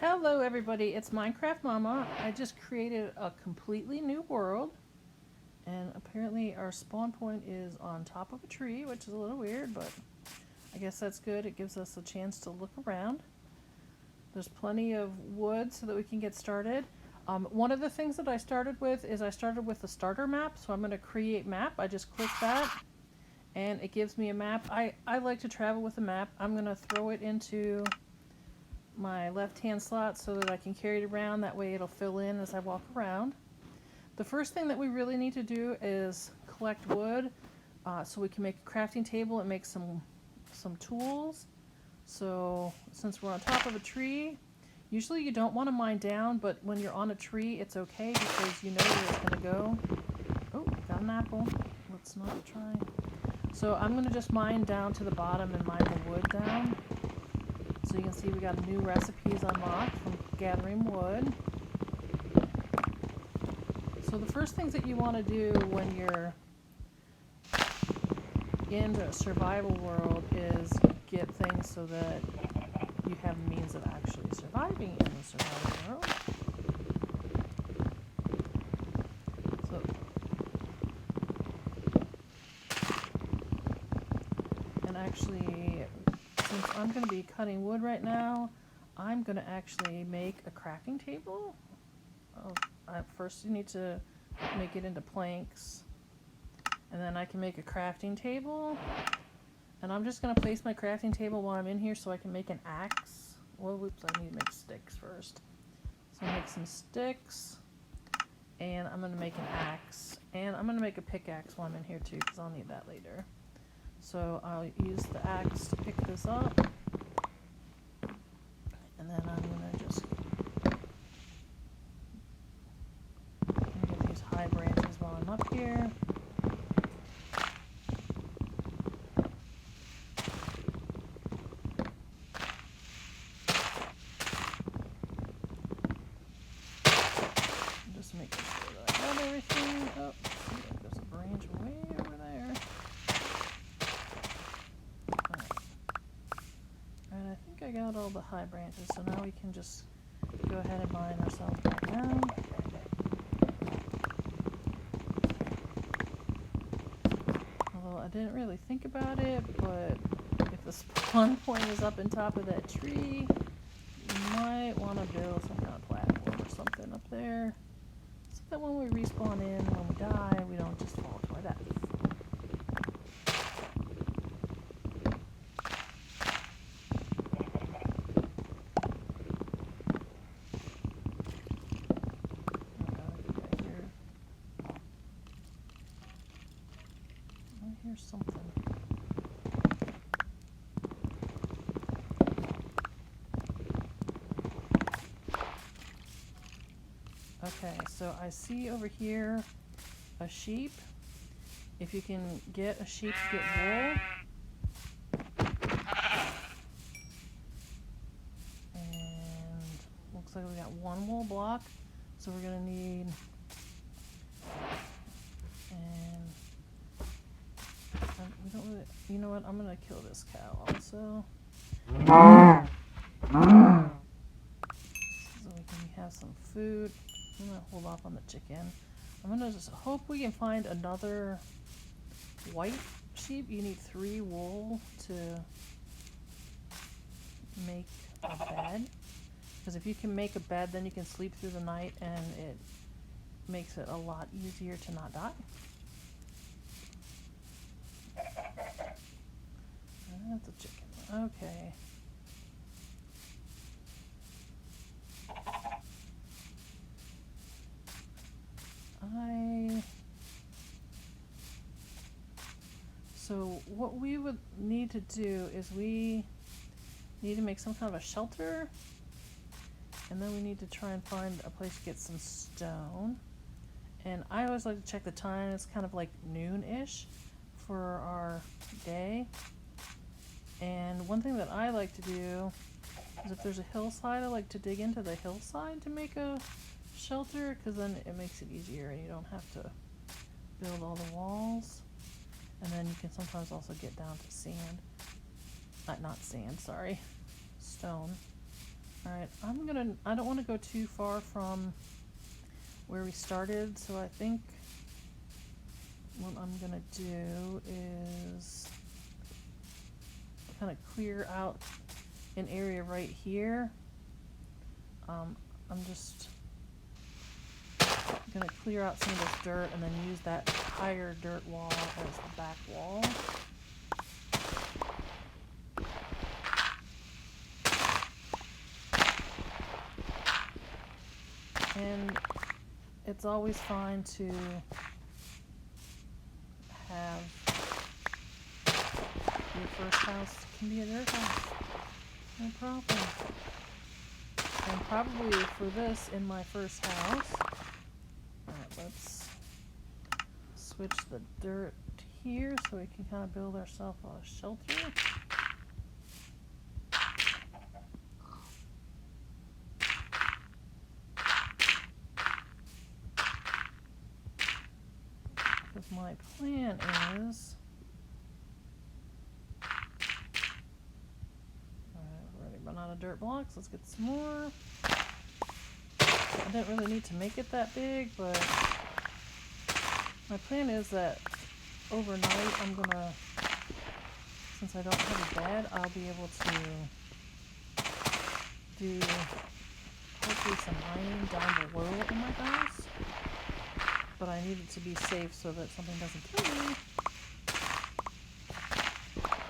Hello everybody, it's Minecraft Mama. I just created a completely new world, and apparently our spawn point is on top of a tree, which is a little weird, but I guess that's good. It gives us a chance to look around. There's plenty of wood so that we can get started. One of the things that I started with is I started with the starter map, so I'm going to create map. I just click that and it gives me a map. I like to travel with a map. I'm going to throw it into my left hand slot so that I can carry it around. That way it'll fill in as I walk around. The first thing that we really need to do is collect wood so we can make a crafting table and make some tools. So since we're on top of a tree, usually you don't want to mine down, but when you're on a tree it's okay because you know where it's going to go. Oh, got an apple. Let's not try. So I'm going to just mine down to the bottom and mine the wood down. So you can see we got new recipes unlocked from gathering wood. So the first things that you want to do when you're in the survival world is get things so that you have means of actually surviving in the survival world. So, and actually, since I'm going to be cutting wood right now, I'm going to actually make a crafting table. First you need to make it into planks, and then I can make a crafting table. And I'm just going to place my crafting table while I'm in here so I can make an axe. Well, whoops, I need to make sticks first. So I'll make some sticks, and I'm going to make an axe. And I'm going to make a pickaxe while I'm in here too, because I'll need that later. So I'll use the axe to pick this up. And then I'm going to just get these high branches while I'm up here. Just making sure that I got everything. Oh, there's a branch way over there. Alright, I think I got all the high branches, so now we can just go ahead and mine ourselves back down. Although I didn't really think about it, but if the spawn point is up on top of that tree, you might want to build some kind of platform or something up there, so that when we respawn in, when we die, we don't just fall to our death. I hear something. Okay, so I see over here a sheep. If you can get a sheep to get wool. And looks like we got one wool block. So we're gonna need, and we don't really, you know what, I'm gonna kill this cow also. So we can have some food. I'm gonna hold off on the chicken. I'm gonna just hope we can find another white sheep. You need 3 wool to make a bed. Because if you can make a bed, then you can sleep through the night, and it makes it a lot easier to not die. That's a chicken. Okay. So what we would need to do is we need to make some kind of a shelter, and then we need to try and find a place to get some stone. And I always like to check the time. It's kind of like noon-ish for our day. And one thing that I like to do is if there's a hillside, I like to dig into the hillside to make a shelter, because then it makes it easier and you don't have to build all the walls. And then you can sometimes also get down to sand. Not sand, sorry. Stone. Alright, I don't want to go too far from where we started, so I think what I'm gonna do is kind of clear out an area right here. I'm just gonna clear out some of this dirt and then use that higher dirt wall as the back wall. And it's always fine to have your first house can be a dirt house. No problem. And probably for this in my first house, alright, let's switch the dirt here so we can kind of build ourselves a shelter. Because my plan is, alright, we're already run out of dirt blocks, let's get some more. I didn't really need to make it that big, but my plan is that overnight I'm gonna, since I don't have a bed, I'll be able to do hopefully some mining down below in my house. But I need it to be safe so that something doesn't kill me.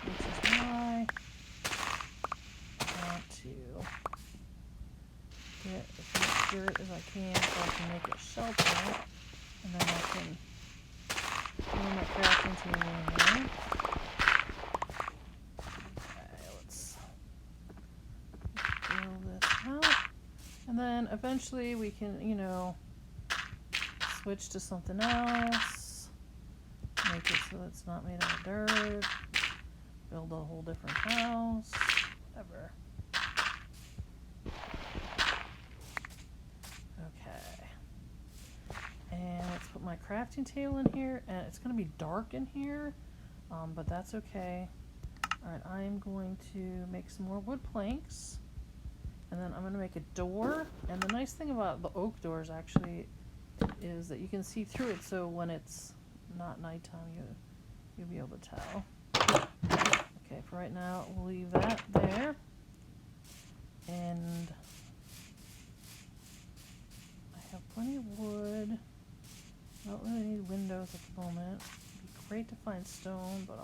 Which is why I want to get as much dirt as I can so I can make a shelter. And then I can do my crafting table in here. Okay, let's build this out. And then eventually we can, you know, switch to something else, make it so it's not made out of dirt, build a whole different house, whatever. Okay. And let's put my crafting table in here, and it's going to be dark in here, but that's okay. Alright, I'm going to make some more wood planks, and then I'm going to make a door, and the nice thing about the oak doors actually is that you can see through it, so when it's not nighttime you'll be able to tell. Okay, for right now we'll leave that there, and I have plenty of wood. I don't really need windows at the moment. It'd be great to find stone, but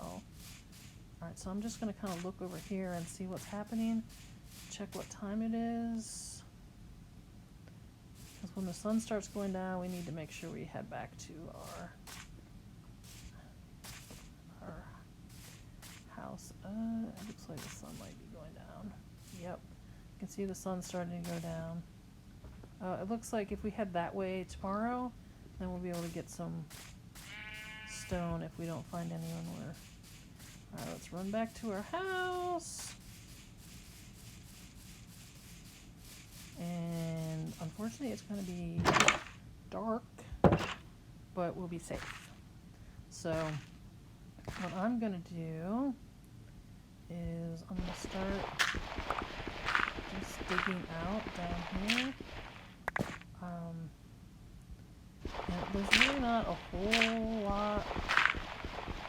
alright, so I'm just going to kind of look over here and see what's happening, check what time it is. Because when the sun starts going down, we need to make sure we head back to our house. It looks like the sun might be going down. Yep, you can see the sun starting to go down. It looks like if we head that way tomorrow, then we'll be able to get some stone if we don't find anyone. Alright, let's run back to our house. And unfortunately it's going to be dark, but we'll be safe. So what I'm going to do is I'm going to start just digging out down here. And there's really not a whole lot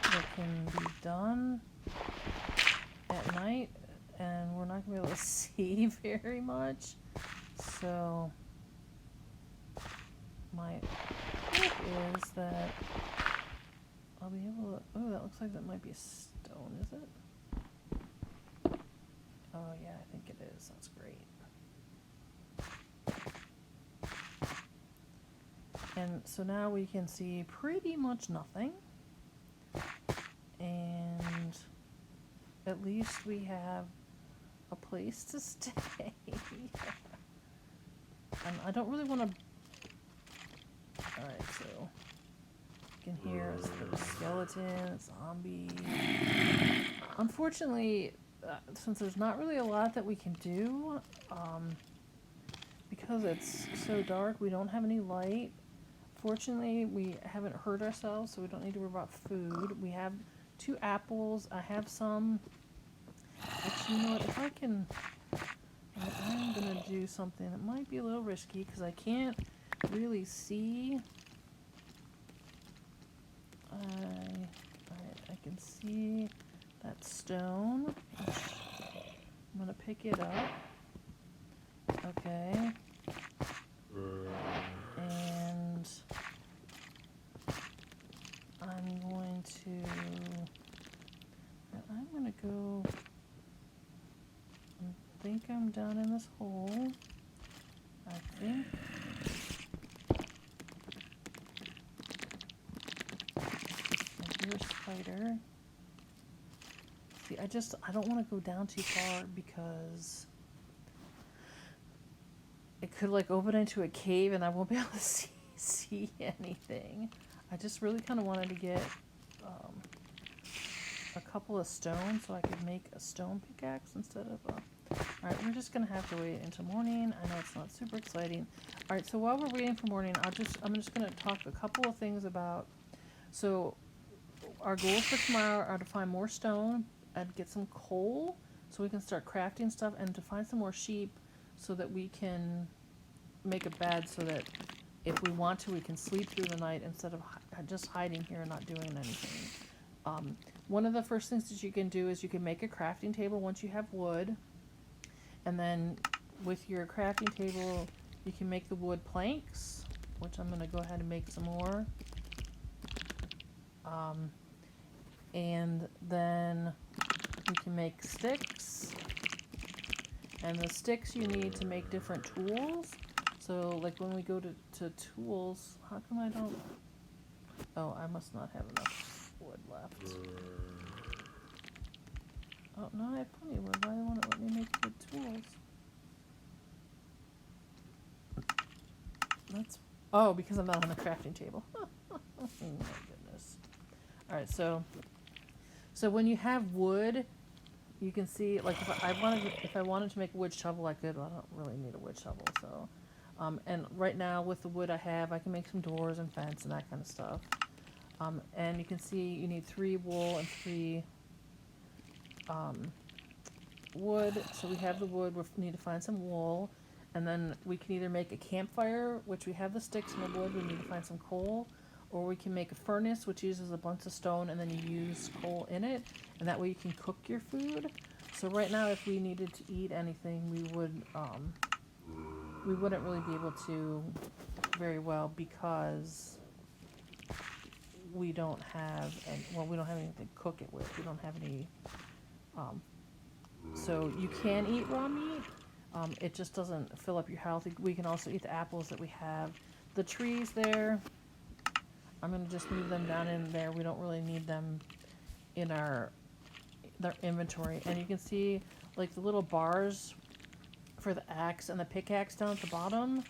that can be done at night, and we're not going to be able to see very much. So my hope is that I'll be able to, oh, that looks like that might be a stone, is it? Oh yeah, I think it is. That's great. And so now we can see pretty much nothing. And at least we have a place to stay. And I don't really want to... Alright, so you can hear the skeleton, zombie. Unfortunately, since there's not really a lot that we can do, because it's so dark, we don't have any light. Fortunately, we haven't hurt ourselves, so we don't need to worry about food. We have 2 apples. I have some... Actually, you know what? If I can... What I'm going to do something that might be a little risky because I can't really see. I can see that stone. I'm gonna pick it up. Okay. And I'm going to go, I think I'm down in this hole. I think. I hear a spider. See, I don't want to go down too far because it could like open into a cave and I won't be able to see anything. I just really kind of wanted to get a couple of stones so I could make a stone pickaxe instead of a... Alright, we're just going to have to wait until morning. I know it's not super exciting. Alright, so while we're waiting for morning, I'm just going to talk a couple of things about... So, our goals for tomorrow are to find more stone and get some coal so we can start crafting stuff, and to find some more sheep so that we can make a bed so that if we want to, we can sleep through the night instead of just hiding here and not doing anything. One of the first things that you can do is you can make a crafting table once you have wood. And then with your crafting table, you can make the wood planks, which I'm going to go ahead and make some more. And then you can make sticks. And the sticks you need to make different tools. So like when we go to tools, how come I don't... Oh, I must not have enough wood left. Oh, no, I have plenty of wood. Why won't it let me make good tools? That's... Oh, because I'm not on the crafting table. Oh my goodness. Alright, so when you have wood, you can see, like, if I wanted to make a wood shovel, I could. I don't really need a wood shovel, so... and right now, with the wood I have, I can make some doors and fence and that kind of stuff. And you can see you need 3 wool and 3 wood. So we have the wood. We need to find some wool. And then we can either make a campfire, which we have the sticks and the wood. We need to find some coal. Or we can make a furnace, which uses a bunch of stone, and then you use coal in it. And that way you can cook your food. So right now, if we needed to eat anything, we wouldn't really be able to very well because we don't have anything to cook it with. We don't have any, so you can eat raw meat. It just doesn't fill up your health. We can also eat the apples that we have. The trees there, I'm going to just move them down in there. We don't really need them in their inventory. And you can see like the little bars for the axe and the pickaxe down at the bottom.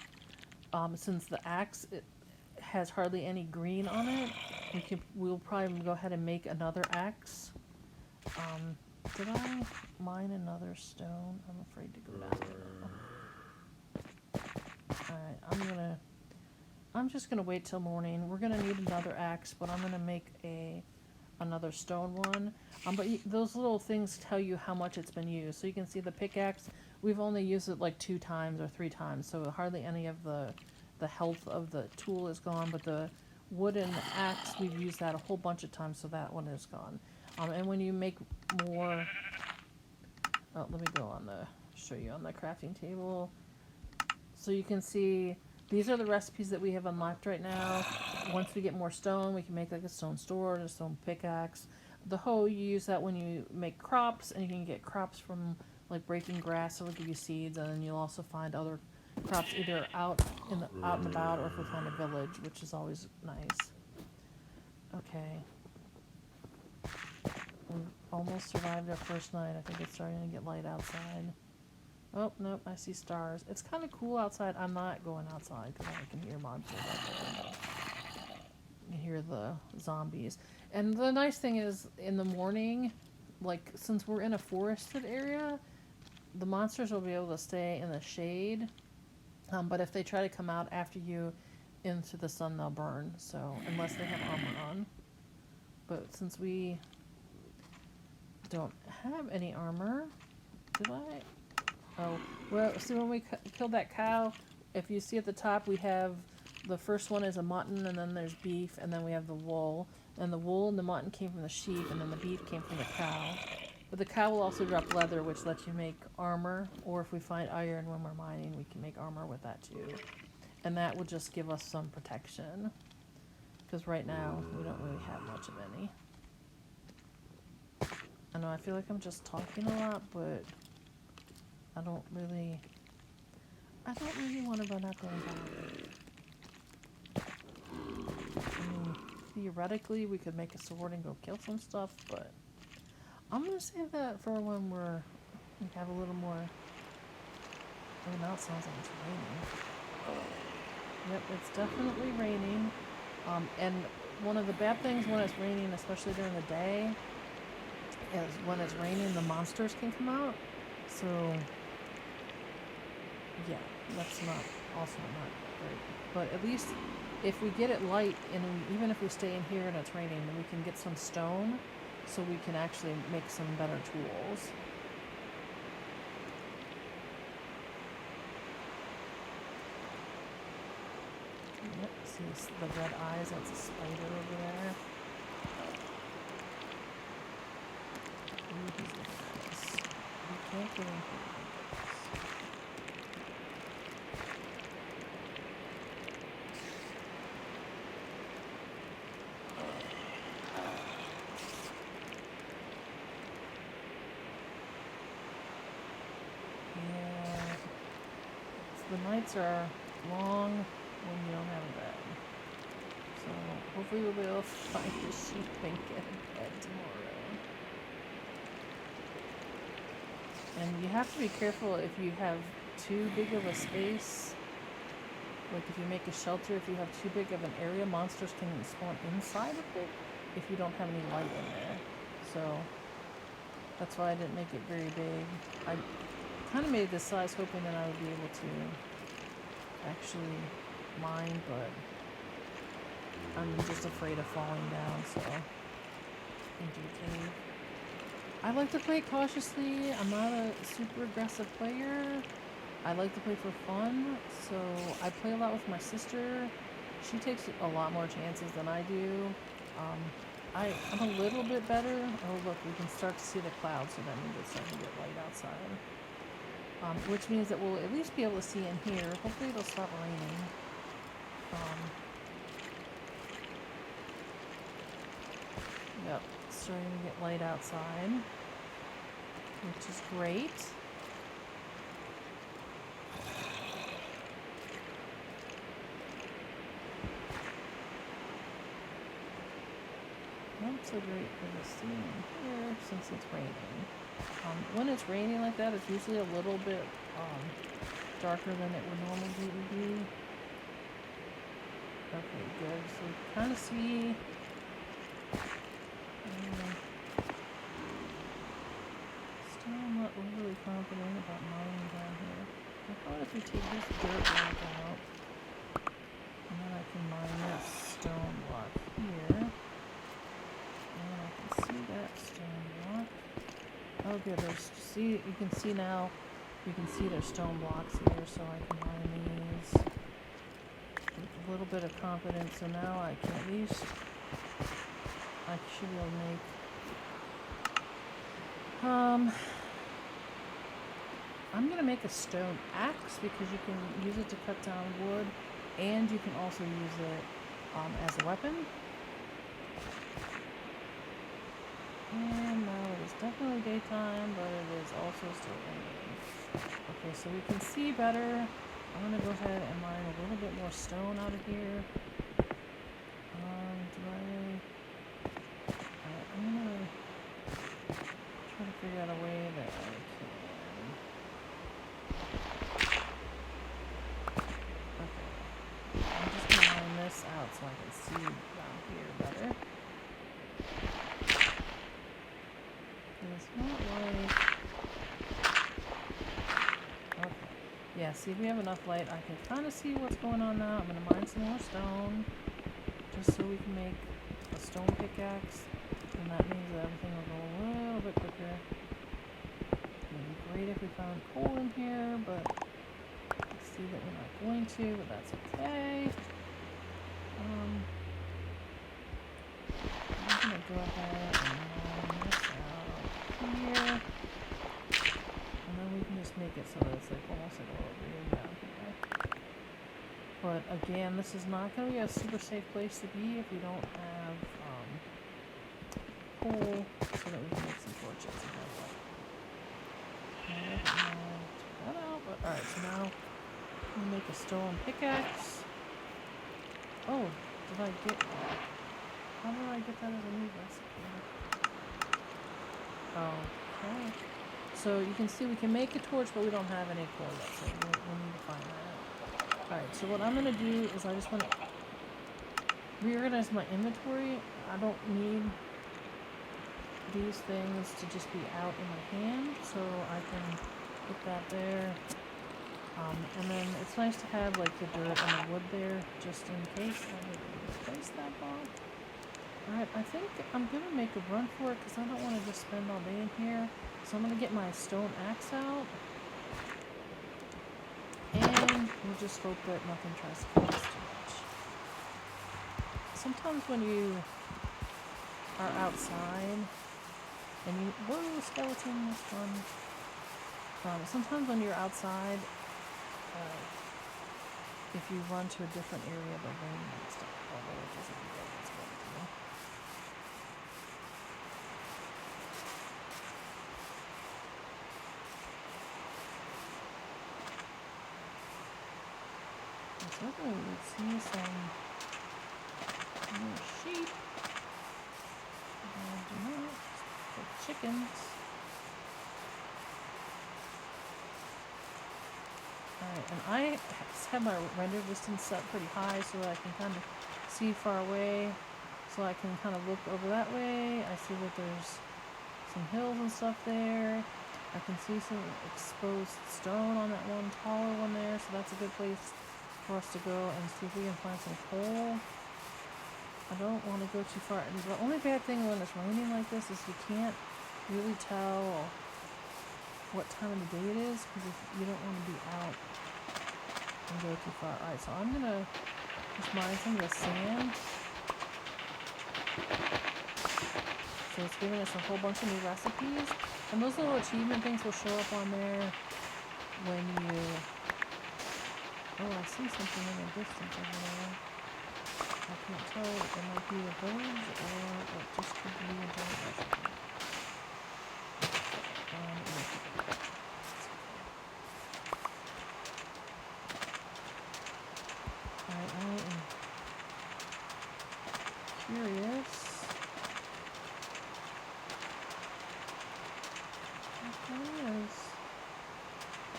Since the axe has hardly any green on it, we'll probably go ahead and make another axe. Did I mine another stone? I'm afraid to go down there. Alright, I'm just gonna wait till morning. We're gonna need another axe, but I'm gonna make another stone one. But those little things tell you how much it's been used. So you can see the pickaxe, we've only used it like 2 times or 3 times, so hardly any of the health of the tool is gone, but the wooden axe, we've used that a whole bunch of times, so that one is gone. And when you make more... Oh, let me go show you on the crafting table. So you can see, these are the recipes that we have unlocked right now. Once we get more stone, we can make like a stone sword, a stone pickaxe. The hoe, you use that when you make crops, and you can get crops from like breaking grass, so it'll give you seeds, and then you'll also find other crops either out and about, or if we find a village, which is always nice. Okay. We almost survived our first night. I think it's starting to get light outside. Oh, nope, I see stars. It's kind of cool outside. I'm not going outside because I can hear monsters out there. You hear the zombies. And the nice thing is, in the morning, like, since we're in a forested area, the monsters will be able to stay in the shade. But if they try to come out after you into the sun, they'll burn. So, unless they have armor on. But since we don't have any armor, did I? Oh, well, see, when we killed that cow, if you see at the top, we have the first one is a mutton, and then there's beef, and then we have the wool. And the wool and the mutton came from the sheep, and then the beef came from the cow. But the cow will also drop leather, which lets you make armor, or if we find iron when we're mining, we can make armor with that too. And that will just give us some protection. Because right now, we don't really have much of any. I know, I feel like I'm just talking a lot, but I don't really want to run out there and die. I mean, theoretically, we could make a sword and go kill some stuff, but I'm gonna save that for when we have a little more. Oh, now it sounds like it's raining. Yep, it's definitely raining. And one of the bad things when it's raining, especially during the day, is when it's raining, the monsters can come out. So, yeah, that's also not great. But at least if we get it light, and even if we stay in here and it's raining, then we can get some stone, so we can actually make some better tools. Yep, see the red eyes? That's a spider over there. Ooh, he's looking at us. We can't get in here. Yeah. So the nights are long when you don't have a bed. So hopefully we'll be able to find the sheep and get a bed tomorrow. And you have to be careful if you have too big of a space. Like if you make a shelter, if you have too big of an area, monsters can spawn inside of it if you don't have any light in there. So that's why I didn't make it very big. I kind of made this size hoping that I would be able to actually mine, but I'm just afraid of falling down, so into the cave. I like to play cautiously. I'm not a super aggressive player. I like to play for fun, so I play a lot with my sister. She takes a lot more chances than I do. I'm a little bit better. Oh look, we can start to see the clouds, so that means it's starting to get light outside. Which means that we'll at least be able to see in here. Hopefully it'll stop raining. Yep, it's starting to get light outside, which is great. Not so great for the seeing here since it's raining. When it's raining like that, it's usually a little bit darker than it would normally be. Okay, good. So you kind of see. Still not overly confident about mining down here. How about if we take this dirt block out, and then I can mine this stone block here. And I can see that stone block. Oh good, you can see now, you can see there's stone blocks here, so I can mine these with a little bit of confidence. So now I can at least, I should be able to make, I'm gonna make a stone axe because you can use it to cut down wood, and you can also use it as a weapon. And now it is definitely daytime, but it is also still raining. Okay, so we can see better. I'm gonna go ahead and mine a little bit more stone out of here. I'm gonna try to figure out a way that I can. Okay, I'm just gonna mine this out so I can see down here better. It's not like. Okay. Yeah, see if we have enough light, I can kind of see what's going on now. I'm gonna mine some more stone, just so we can make a stone pickaxe, and that means that everything will go a little bit quicker. Maybe great if we found coal in here, but I see that we're not going to, but that's okay. I'm gonna go ahead and line this out here. And then we can just make it so that it's like almost like a little green down here. But again, this is not going to be a super safe place to be if we don't have coal so that we can make some torches and have that. That out, but alright, so now I'm gonna make a stone pickaxe. Oh, how did I get that as a new recipe? Okay. So you can see we can make a torch, but we don't have any coal yet, so we'll need to find that out. Alright, so what I'm going to do is I just want to reorganize my inventory. I don't need these things to just be out in my hand, so I can put that there. And then it's nice to have like the dirt and the wood there, just in case I need to replace that block. Alright, I think I'm going to make a run for it because I don't want to just spend all day in here. So I'm going to get my stone axe out. And we'll just hope that nothing tries to kill us too much. Sometimes when you are outside and you... Whoa, skeleton, that's fun. Sometimes when you're outside, if you run to a different area, the rain might stop. Although it doesn't look like it's going to. I was hoping we would see some more sheep. And do not. The chickens. Alright, and I have my render distance set pretty high so that I can kind of see far away. So I can kind of look over that way. I see that there's some hills and stuff there. I can see some exposed stone on that one taller one there, so that's a good place for us to go and see if we can find some coal. I don't want to go too far. And the only bad thing when it's raining like this is you can't really tell what time of the day it is, because you don't want to be out and go too far. Alright, so I'm going to just mine some of the sand. So it's giving us a whole bunch of new recipes. And those little achievement things will show up on there when you... Oh, I see something in the distance over there. I can't tell if it might be a village or it just could be a giant recipe. I am curious.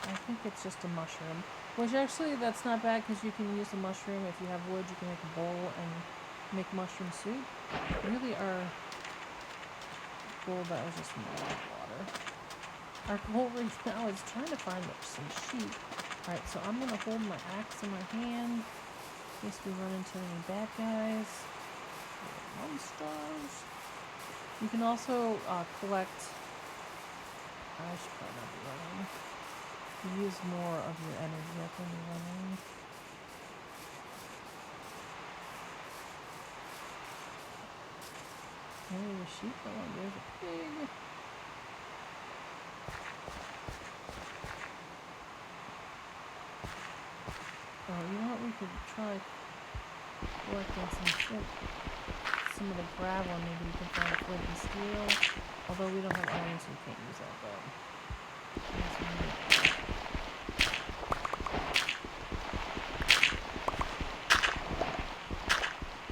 I think it's just a mushroom. Which actually, that's not bad because you can use the mushroom. If you have wood, you can make a bowl and make mushroom soup. Really, our goal, that was just water. Our goal right now is trying to find some sheep. Alright, so I'm going to hold my axe in my hand in case we run into any bad guys. Monsters. You can also collect... I should probably not be running. You use more of your energy up when you're running. There's a sheep. Oh, there's a pig. Oh, you know what? We could try collecting some of the gravel. Maybe we can find a flint and steel. Although we don't have iron, so we can't use that. But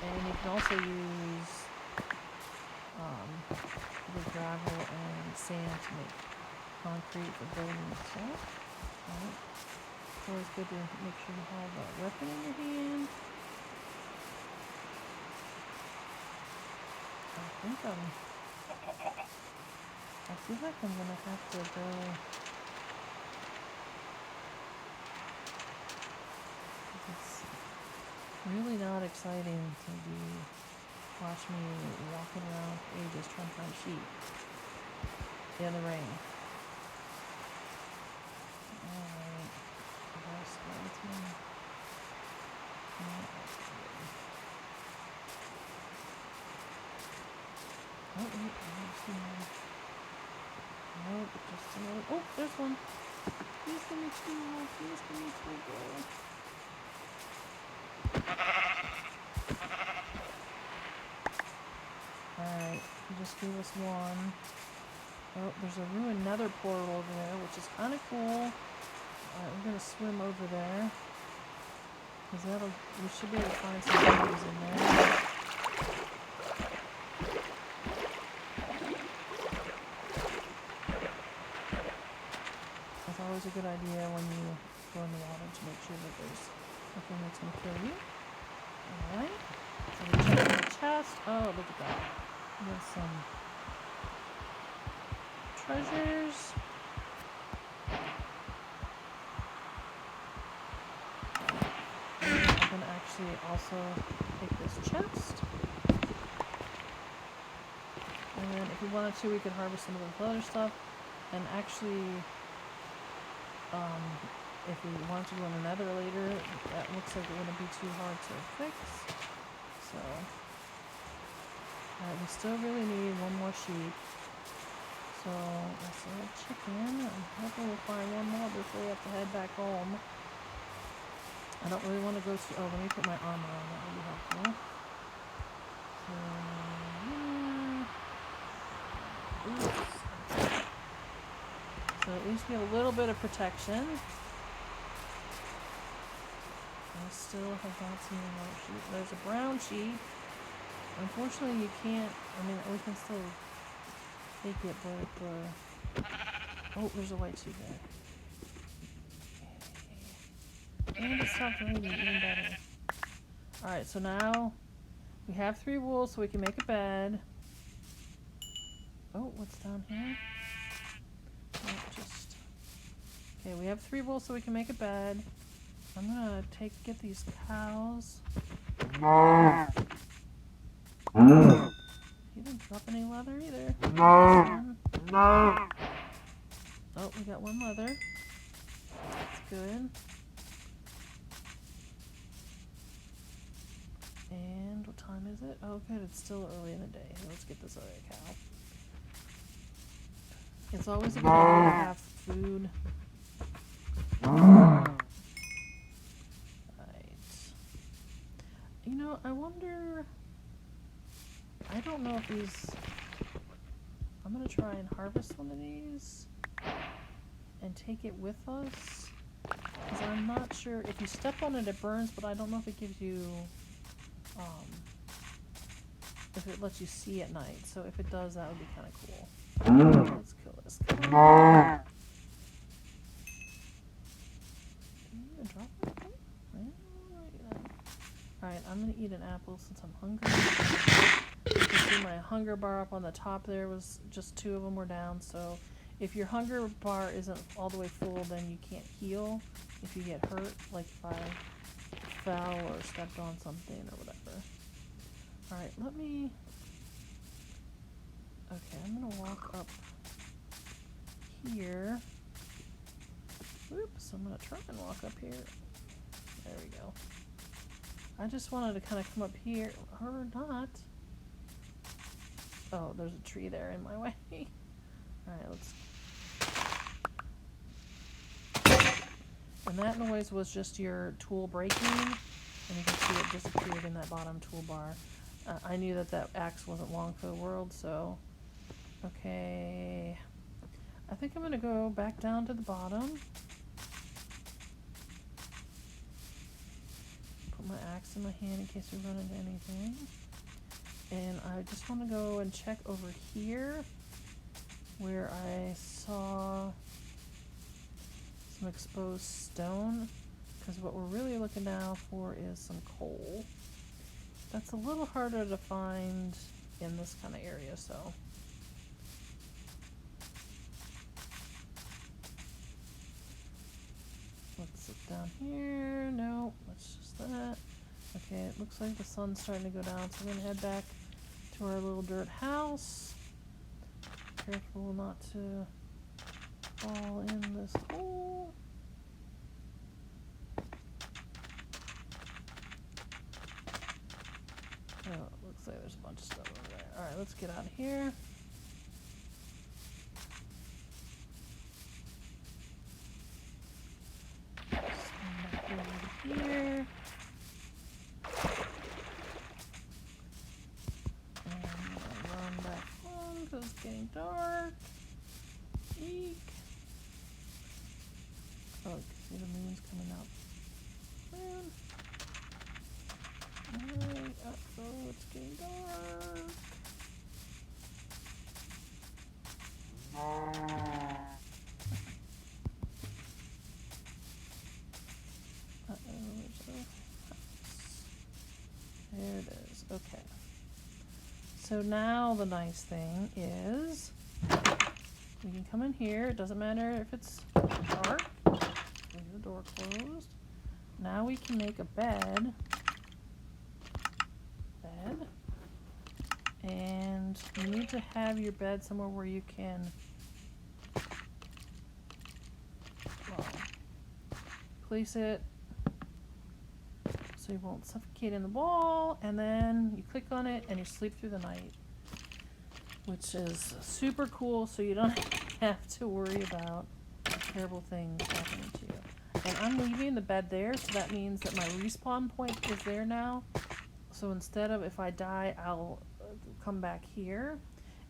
and you can also use the gravel and sand to make concrete for building stuff. Right. It's always good to make sure you have a weapon in your hand. I feel like I'm gonna have to go. It's really not exciting to watch me walking around ages trying to find sheep in the rain. skeleton. Oh, wait, I don't see one. Nope, just another. Oh, there's one. Please give me two. Please give me two, girl. Alright, he just gave us one. Oh, there's a ruined nether portal over there, which is kind of cool. Alright, we're gonna swim over there. Because we should be able to find some things in there. It's always a good idea when you go in the water to make sure that there's nothing that's gonna kill you. Alright. So we check the chest. Oh, look at that. We have some treasures. And I'm gonna actually also take this chest. And then if we wanted to, we could harvest some of this other stuff. And actually, if we wanted to go in another later, that looks like it wouldn't be too hard to fix. So, we still really need one more sheep. So, I saw a chicken. I'm hoping we'll find one more before we have to head back home. I don't really want to go to... Oh, let me put my armor on. That would be helpful. So, yeah. Oops. So at least we have a little bit of protection. I still have not seen another sheep. There's a brown sheep. Unfortunately, you can't... I mean, we can still take it, but... Oh, there's a white sheep there. And it stopped raining, even better. Alright, so now we have 3 wool so we can make a bed. Oh, what's down here? Oh, just... Okay, we have 3 wool so we can make a bed. I'm gonna get these cows. He didn't drop any leather either. Oh, we got 1 leather. That's good. And what time is it? Oh, good. It's still early in the day. Let's get this other cow. It's always a good idea to have food. Right. You know, I wonder... I don't know if these... I'm going to try and harvest one of these and take it with us. Because I'm not sure... If you step on it, it burns, but I don't know if it gives you... if it lets you see at night. So if it does, that would be kind of cool. Let's kill this cow. Alright, I'm gonna eat an apple since I'm hungry. You can see my hunger bar up on the top there was just 2 of them were down, so if your hunger bar isn't all the way full, then you can't heal if you get hurt, like if I fell or stepped on something or whatever. Alright, let me... Okay, I'm gonna walk up here. Oops, I'm gonna try and walk up here. There we go. I just wanted to kind of come up here, or not. Oh, there's a tree there in my way. Alright, let's... And that noise was just your tool breaking, and you can see it disappeared in that bottom toolbar. I knew that that axe wasn't long for the world, so... Okay... I think I'm gonna go back down to the bottom. Put my axe in my hand in case we run into anything. And I just want to go and check over here where I saw some exposed stone, because what we're really looking now for is some coal. That's a little harder to find in this kind of area, so. Let's look down here. No, that's just that. Okay, it looks like the sun's starting to go down, so we're gonna head back to our little dirt house. Careful not to fall in this hole. Looks like there's a bunch of stuff over there. Alright, let's get out of here. Back over here. And run back home because it's getting dark. Eek. Oh, you can see the moon's coming out. Moon. Alright, uh-oh, it's getting dark. Uh-oh, there's a house. There it is, okay. So now the nice thing is, we can come in here, it doesn't matter if it's dark, leave the door closed. Now we can make a bed, and you need to have your bed somewhere where you can, well, place it so you won't suffocate in the wall, and then you click on it and you sleep through the night, which is super cool, so you don't have to worry about terrible things happening to you. And I'm leaving the bed there, so that means that my respawn point is there now. So instead of, if I die, I'll come back here.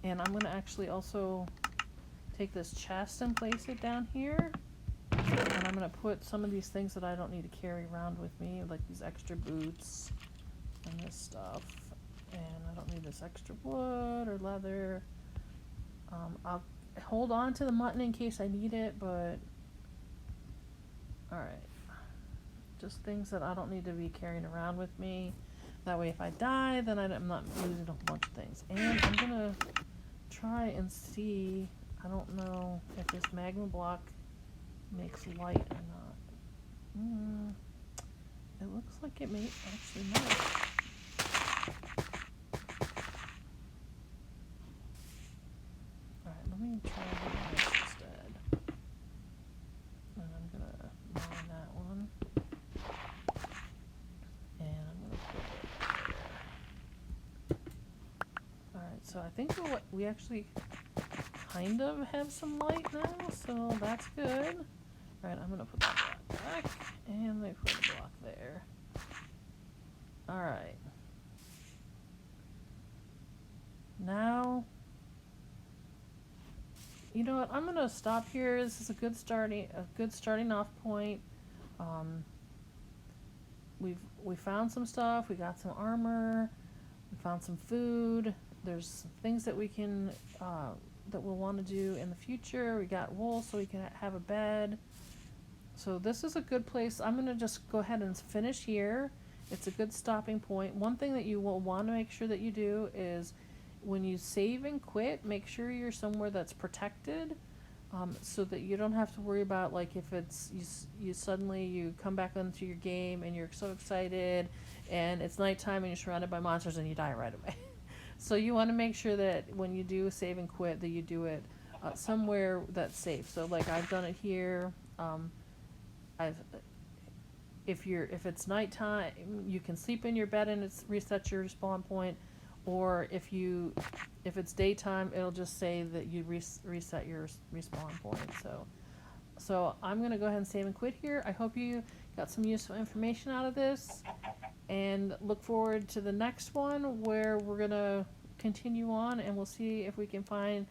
And I'm going to actually also take this chest and place it down here. And I'm going to put some of these things that I don't need to carry around with me, like these extra boots and this stuff. And I don't need this extra wood or leather. I'll hold on to the mutton in case I need it, but alright. Just things that I don't need to be carrying around with me. That way if I die, then I'm not losing a bunch of things. And I'm gonna try and see, I don't know if this magma block makes light or not. It looks like it may actually might. Alright, let me try this instead. And I'm gonna mine that one. And I'm gonna put it there. Alright, so I think we actually kind of have some light now, so that's good. Alright, I'm gonna put that block back, and let me put a block there. Alright. Now, you know what, I'm gonna stop here. This is a good starting off point. We found some stuff, we got some armor, we found some food. There's things that we can that we'll want to do in the future. We got wool so we can have a bed. So this is a good place. I'm going to just go ahead and finish here. It's a good stopping point. One thing that you will want to make sure that you do is when you save and quit, make sure you're somewhere that's protected, so that you don't have to worry about, like, if it's you suddenly come back into your game and you're so excited and it's nighttime and you're surrounded by monsters and you die right away. So you want to make sure that when you do save and quit that you do it somewhere that's safe. So like I've done it here. If it's nighttime, you can sleep in your bed and it's reset your spawn point, or if it's daytime, it'll just say that you reset your respawn point. So I'm gonna go ahead and save and quit here. I hope you got some useful information out of this, and look forward to the next one where we're gonna continue on, and we'll see if we can find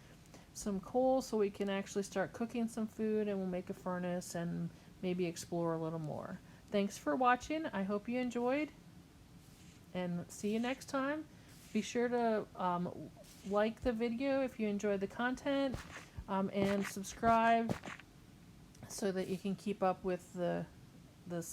some coal so we can actually start cooking some food, and we'll make a furnace and maybe explore a little more. Thanks for watching. I hope you enjoyed, and see you next time. Be sure to like the video if you enjoyed the content, and subscribe so that you can keep up with the